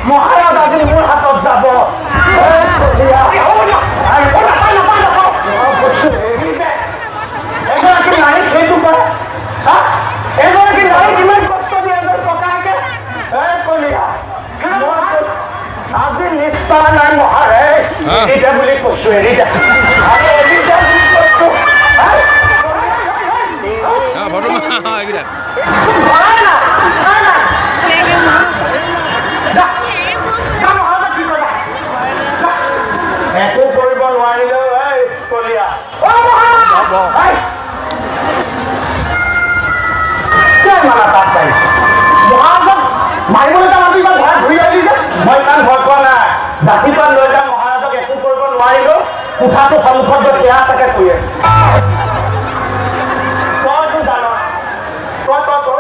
মহাৰাজ আজি মোৰ হাতত যাব এগৰাকী নাৰী সেইটো কৰে এগৰাকী নাৰী কিমান কষ্ট দিয়ে এজন ককায়েকে কলিয়া আজি নিষ্ঠা নাই মহাৰে এৰিদা বুলি কৈছো এৰিদা এৰিদা বুলি কৈছো একো কৰিব নোৱাৰিলেও কলিয়া মানা তাত পাইছে মহাৰাজক মাৰিবলৈ যাম আমি ইমান ভয় ঘূৰি আহিছে মই ইমান ভয় পোৱা নাই জাতিপাত লৈ যাম মহাৰাজক একো কৰিব নোৱাৰিলেও কোঠাটো সন্মুখত এয়া তাকে শুয়ে তইতো জান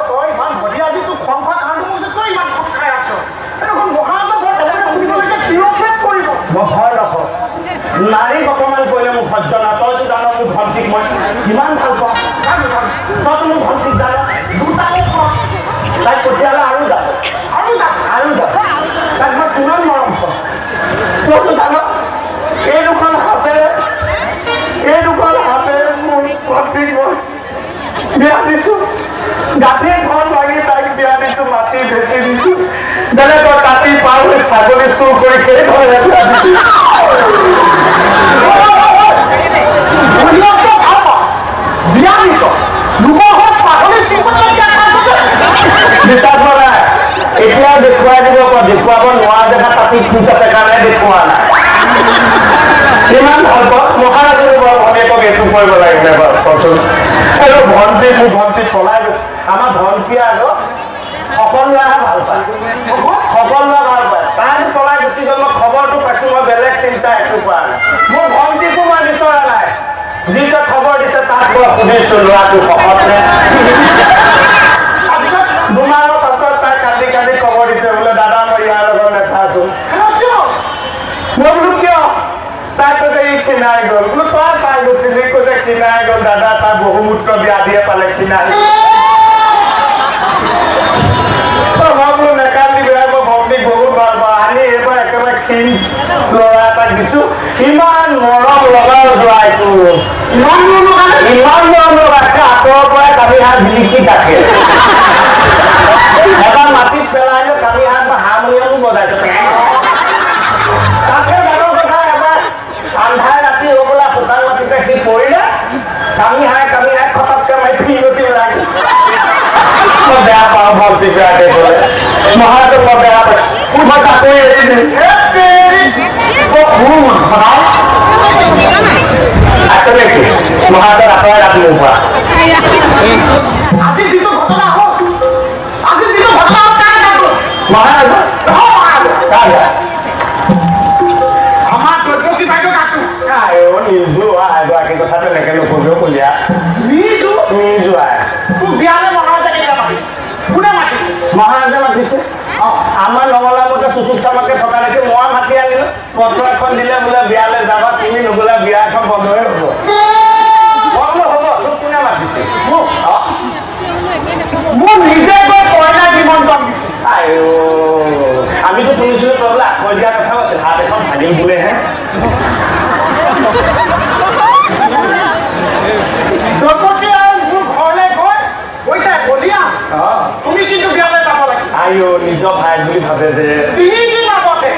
তই ইমান ভৰি আজি তোৰ খং খোৱা কাৰণটো মোৰ তই ইমান খং খাই আছ দেখোন মহাৰাজক ঘৰ তেনেকৈ শুনিবলৈকে তিৰস্কাৰ কৰিব মই ভয় নকৰোঁ নাৰীক অপমান কৰিলে মোক সহ্য নাই তইতো জান মোৰ ভণ্টিক মই কিমান ভাল পাওঁ তইতো মোৰ ভণ্টিক জান তাইক পঠিয়ালে আৰু যাব তাইক মই কিমান মৰম পাওঁ তইতো জান এই দুখন হাতেৰে মোৰ ভণ্টিক মই বিয়া দিছোঁ গাঁঠিৰ ঘৰ ভাঙি তাইক বিয়া দিছোঁ মাটি ভেটি দিছোঁ বেলেগৰ কাটি পাৰ হৈ ছাগলী চুৰ কৰি সেই ঘৰে বিয়া দিছোঁ বিয়া দিছ লোকৰ ঘৰত ছাগলী এতিয়া দেখুৱাই দিব দেখুৱাব নোৱাৰা জেগা তাতি খুচ আছে কাৰণে দেখুওৱা নাই কিমান ভাল পাওঁ মহাৰাজে ভনীয়েকক এইটো কৰিব লাগিলে বাৰু কচোন আৰু ভণ্টি মোৰ ভণ্টি পলাই গৈছে আমাৰ ভণ্টিয়ে আগত সকলোৱেহে ভাল পায় তাই পলাই গুচি গ'ল মই খবৰটো পাইছোঁ মই বেলেগ চিন্তা একো কৰা নাই মোৰ ভণ্টিকো মই বিচৰা নাই যিটো খবৰ দিছে তাক মই সুধিছোঁ ল'ৰাটো শকতনে তাৰপিছত দুমাহৰ পাছত তাই কান্দি কান্দি খবৰ দিছে বোলে দাদা মই ইয়াৰ লগত নাথাকোঁ মই বোলো কিয় তাই কৈছে ই ক্ষীণাই গ'ল বোলো তই পাই গৈছিলি কৈছে ক্ষীণাই গ'ল দাদা তাৰ বহুমূত্ৰ ব্যাধিয়ে পালে ক্ষীণাই মই বোলো নেকান্দিবি মই ভণ্টিক বহুত ভাল পাওঁ আনি এইবাৰ একেবাৰে ক্ষীণ ল'ৰা এটাক দিছোঁ ইমান মৰম লগাও যোৱাইটো ইমান মৰম লগাইছে আঁতৰৰ পৰাই কামি হাত জিলিকি থাকে এবাৰ মাটিত পেলাইলে কামি হাত বা হাৰমনিয়ামো বজাইছে তাকে ডাঙৰ কথা এবাৰ আন্ধাৰ ৰাতি হৈ পেলাই শুকান মাটিতে সি পৰিলে কামি হাই খটককে মাৰি ফিৰতি লাগি মই বেয়া পাওঁ ভণ্টি বেয়াকে গ'লে মহাৰাজক মই বেয়া পাইছোঁ মই চাকৰি এৰি দিম আছে নেকি মহাৰাজৰ আঁতৰাই ৰাখি মোৰ পৰা আজি যিটো ঘটনা হ'ল মহাৰাজ আমাৰ দ্ৰব্যকী বাইদেউ কাকো নিজু এগৰাকী কথা তেনেকে নকৰিও কলিয়া নিজু তোক বিয়ালে মহাৰাজে কেতিয়া মাতিছে কোনে মাতিছে মহাৰাজে মাতিছে আমাৰ নগলা মতে চুচুচামাকে থকা দেখি মই মাতি আনিলোঁ পত্ৰ এখন দিলে বোলে বিয়ালে যাবা তুমি নগ'লে বিয়া এখন বন্ধই হ'ব হ'ব তোক কোনে মাতিছে মোৰ নিজে গৈ কইনা নিমন্ত্ৰণ দিছে আমিতো শুনিছিলোঁ তই বোলে আখৰ দিয়াৰ কথাও আছিল হাত এখন ভাঙিম বোলেহে দ্ৰৌপদী মোৰ ঘৰলৈ গৈ কৈছে বলিয়া তুমি কিন্তু বিয়ালৈ যাব লাগে নিজৰ ভাই বুলি ভাবে যে 3 দিন আগতে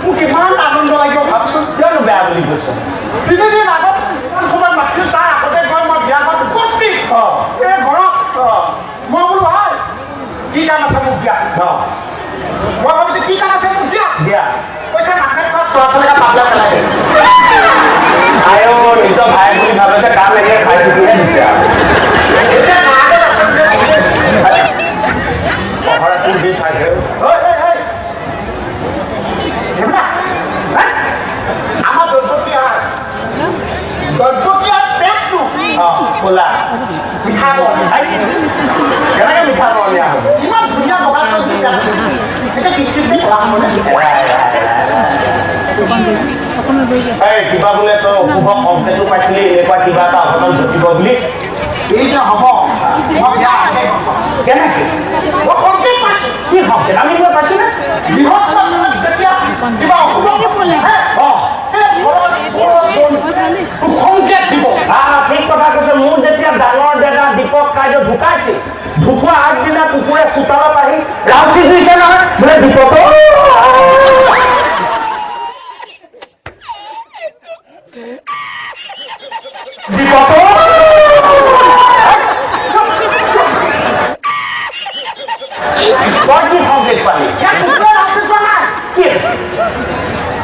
মোক কিমান আনন্দ লাগিব ভাবচোন কিয়নো বেয়া বুলি কৈছ 3 দিন আগত যিমান সময় মাতিছিল তাৰ আগতে গৈ মই বিয়াখন উপস্থিত এই ঘৰত মই বোলো হয় কি কাম আছে মোক দিয়া মই ভাবিছোঁ কি কাম আছে মোক দিয়া কৈছে নাকে খোৱা চোৱা চলিকা পাবলে পেলাই নিজৰ ভাই বুলি ভাবে যে কাম লাগে খাই থাকিহে দিছে আমাৰ দ্ৰব্যকীয়াৰ পেটটো খোলা মিঠা কেনেকে মিঠা বৰণীয়া হ'ব ইমান ধুনীয়া বগা কেনেকৈ মই সংকেত পাইছোঁ কি সংকেত আমি কিবা পাইছোঁ নে বৃহস্পতিবাৰে যেতিয়া কিবা সংকেত দিব ঠিক কথা কৈছে মোৰ যেতিয়া ডাঙৰ দাদা দীপক কাইদেউ ঢুকাইছিল ঢুকুৱা আগদিনা কুকুৰে চোতালত আহি ৰাউচি দিছে নহয় বোলে দীপক তই কি সংকেত পালি কি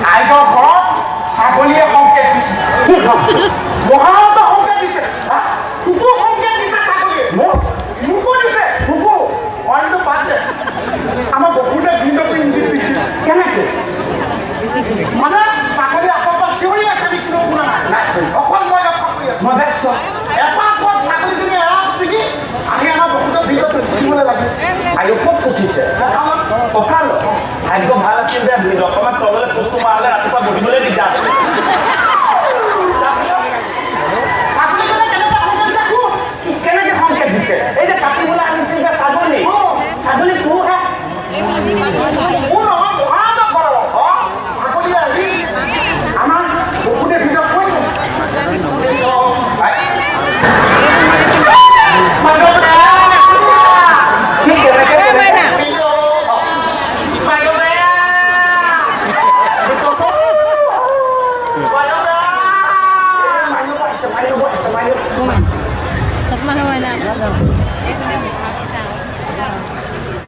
আইগৰ ঘৰত ছাগলীয়ে সংকেত দিছে কি সংকেত মহাৰত সংকেত দিছে কুকুৰ সংকেত দিছে ছাগলীয়ে মোকো দিছে কুকুৰ অইনটো বাদ দে আমাৰ বহুতে ভিন্ন ইংগিত দিছিল কেনেকৈ মানে ছাগলী আকৌ পৰা চিঞৰি আছে কিন্তু শুনা নাই অকল মই লক্ষ্য কৰি আছো মই ব্যস্ত এপাক ক'ত ছাগলীজনী এৰা ছিগি আহি আমাৰ বহুতে ভিন্ন পুচিবলৈ লাগে আৰু ক'ত পুচিছে কঁকালত ভাগ্য ভাল আছিল যে অকণমান